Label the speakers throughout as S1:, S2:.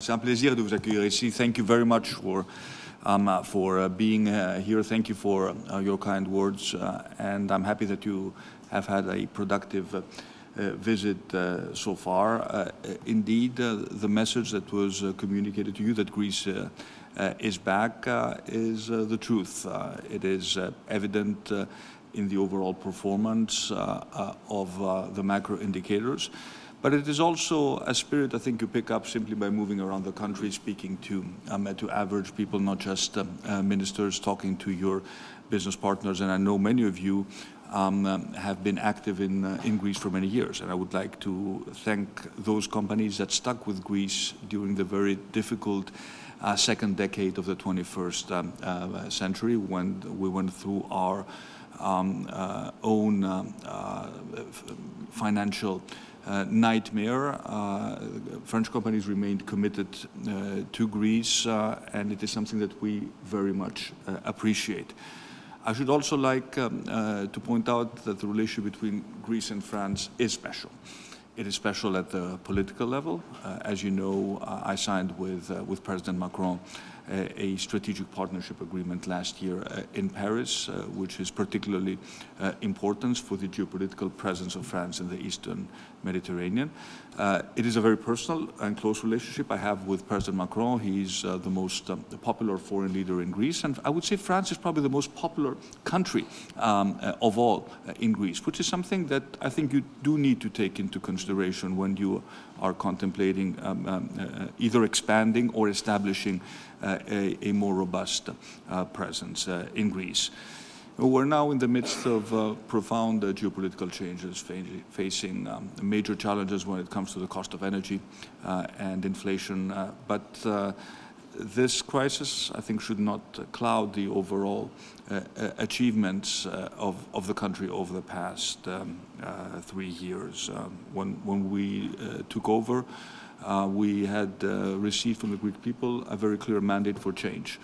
S1: C'est un plaisir de vous accueillir ici. Thank you very much for being here. Thank you for your kind words, and I'm happy that you have had a productive visit so far. Indeed, the message that was communicated to you that Greece is back is the truth. It is evident in the overall performance of the macro indicators. But it is also a spirit I think you pick up simply by moving around the country, speaking to average people, not just ministers, talking to your business partners. And I know many of you have been active in Greece for many years. And I would like to thank those companies that stuck with Greece during the very difficult second decade of the 21st century, when we went through our own financial nightmare. French companies remained committed to Greece, and it is something that we very much appreciate. I should also like to point out that the relationship between Greece and France is special. It is special at the political level. As you know, I signed with President Macron a strategic partnership agreement last year in Paris, which is particularly important for the geopolitical presence of France in the Eastern Mediterranean. It is a very personal and close relationship I have with President Macron. He's the most popular foreign leader in Greece, and I would say France is probably the most popular country of all in Greece, which is something that I think you do need to take into consideration when you are contemplating either expanding or establishing a more robust presence in Greece. We're now in the midst of profound geopolitical changes, facing major challenges when it comes to the cost of energy and inflation. But this crisis, I think, should not cloud the overall achievements of the country over the past 3 years. When we took over, we had received from the Greek people a very clear mandate for change.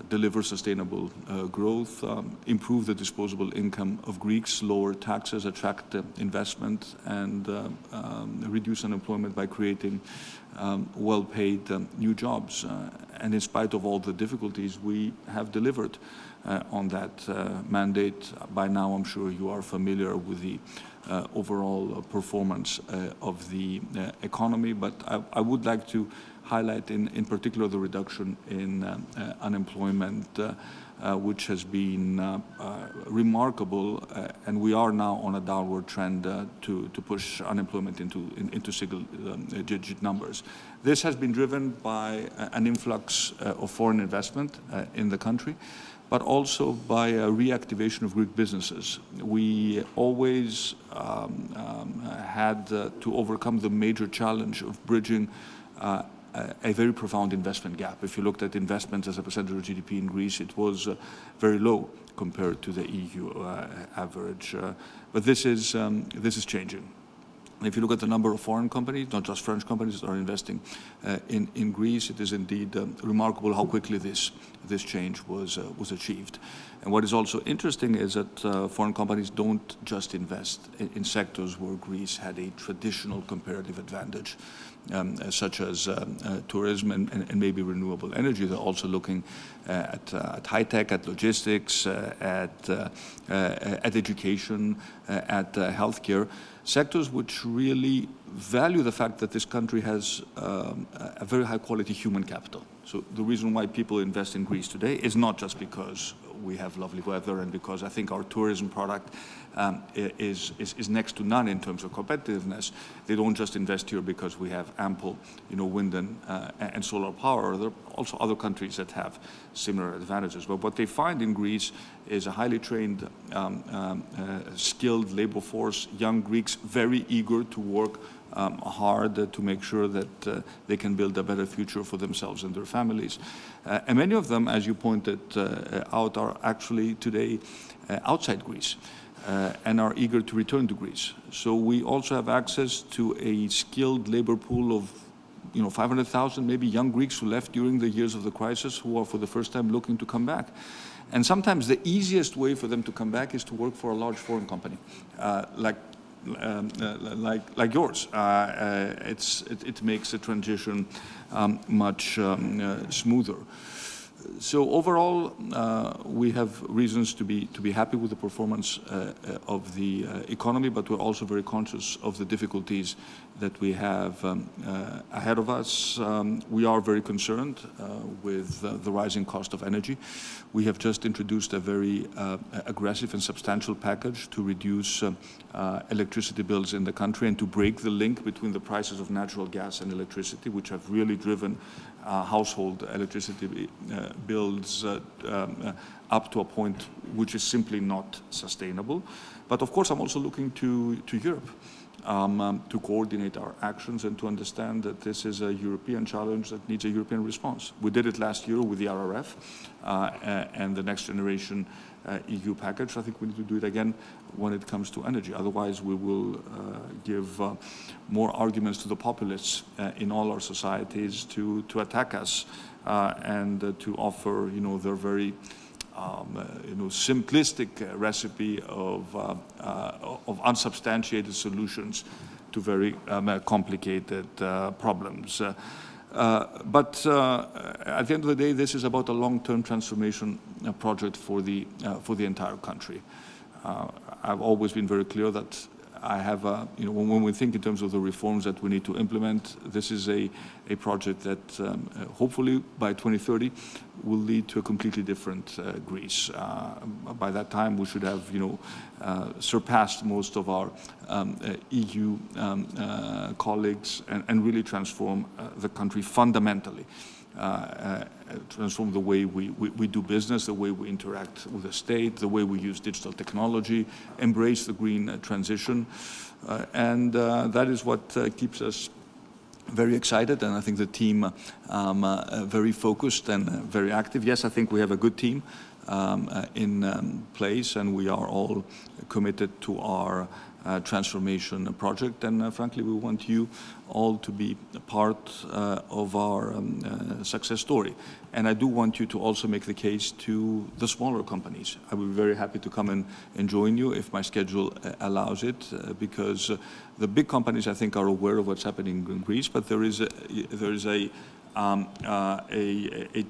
S1: Deliver sustainable growth, improve the disposable income of Greeks, lower taxes, attract investment, and reduce unemployment by creating well-paid new jobs. And in spite of all the difficulties, we have delivered on that mandate. By now, I'm sure you are familiar with the overall performance of the economy, but I would like to highlight in particular the reduction in unemployment, which has been remarkable, and we are now on a downward trend to push unemployment into single-digit numbers. This has been driven by an influx of foreign investment in the country, but also by a reactivation of Greek businesses. We always had to overcome the major challenge of bridging a very profound investment gap. If you looked at investments as a percentage of GDP in Greece, it was very low compared to the EU average. But this is changing. If you look at the number of foreign companies, not just French companies, that are investing in Greece, it is indeed remarkable how quickly this change was achieved. And what is also interesting is that foreign companies don't just invest in sectors where Greece had a traditional comparative advantage, such as tourism and maybe renewable energy. They're also looking at high tech, at logistics, at education, at healthcare. Sectors which really value the fact that this country has a very high quality human capital. So the reason why people invest in Greece today is not just because we have lovely weather and because I think our tourism product is next to none in terms of competitiveness. They don't just invest here because we have ample, wind and solar power. There are also other countries that have similar advantages. But what they find in Greece is a highly trained, skilled labor force, young Greeks very eager to work hard to make sure that they can build a better future for themselves and their families. And many of them, as you pointed out, are actually today outside Greece and are eager to return to Greece. So we also have access to a skilled labor pool of 500,000 maybe young Greeks who left during the years of the crisis, who are for the first time looking to come back. And sometimes the easiest way for them to come back is to work for a large foreign company, like like yours. It makes the transition much smoother. So overall, we have reasons to be happy with the performance of the economy, but we're also very conscious of the difficulties that we have ahead of us. We are very concerned with the rising cost of energy. We have just introduced a very aggressive and substantial package to reduce electricity bills in the country and to break the link between the prices of natural gas and electricity, which have really driven household electricity bills up to a point which is simply not sustainable. But of course, I'm also looking to Europe to coordinate our actions and to understand that this is a European challenge that needs a European response. We did it last year with the RRF and the next generation EU package. I think we need to do it again when it comes to energy. Otherwise, we will give more arguments to the populists in all our societies to attack us and to offer, their very simplistic recipe of unsubstantiated solutions to very complicated problems. But at the end of the day, this is about a long-term transformation project for the entire country. I've always been very clear that I have, when we think in terms of the reforms that we need to implement, this is a project that hopefully by 2030 will lead to a completely different Greece. By that time, we should have, surpassed most of our EU colleagues and really transform the country fundamentally. Transform the way we do business, the way we interact with the state, the way we use digital technology, embrace the green transition. And that is what keeps us very excited, and I think the team very focused and very active. Yes, I think we have a good team in place, and we are all committed to our transformation project, and frankly we want you all to be a part of our success story. And I do want you to also make the case to the smaller companies. I will be very happy to come and join you if my schedule allows it, because the big companies I think are aware of what's happening in Greece, but there is a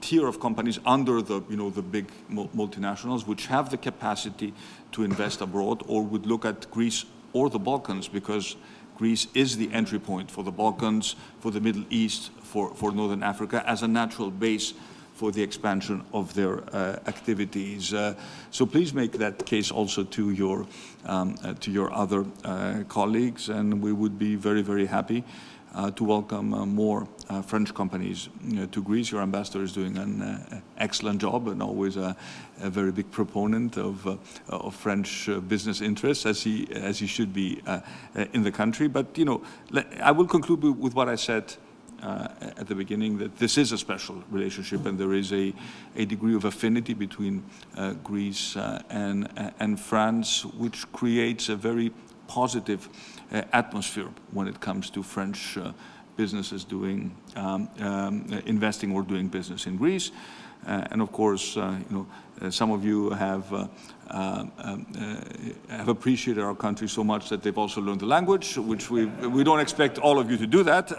S1: tier of companies under the the big multinationals which have the capacity to invest abroad or would look at Greece or the Balkans, because Greece is the entry point for the Balkans, for the Middle East, for Northern Africa, as a natural base for the expansion of their activities. So please make that case also to your other colleagues, and we would be very, very happy to welcome more French companies to Greece. Your ambassador is doing an excellent job and always a very big proponent of French business interests, as he should be in the country. But I will conclude with what I said at the beginning, that this is a special relationship, and there is a degree of affinity between Greece and France, which creates a very positive atmosphere when it comes to French businesses doing investing or doing business in Greece. And of course, some of you have appreciated our country so much that they've also learned the language, which we don't expect all of you to do that.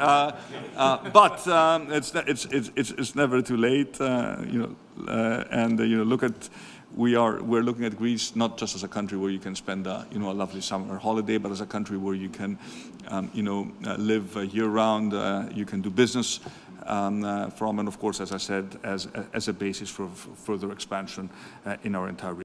S1: But it's never too late. Look at. We're looking at Greece not just as a country where you can spend a lovely summer holiday, but as a country where you can live year-round. You can do business from, and of course, as I said, as a basis for further expansion in our entire region.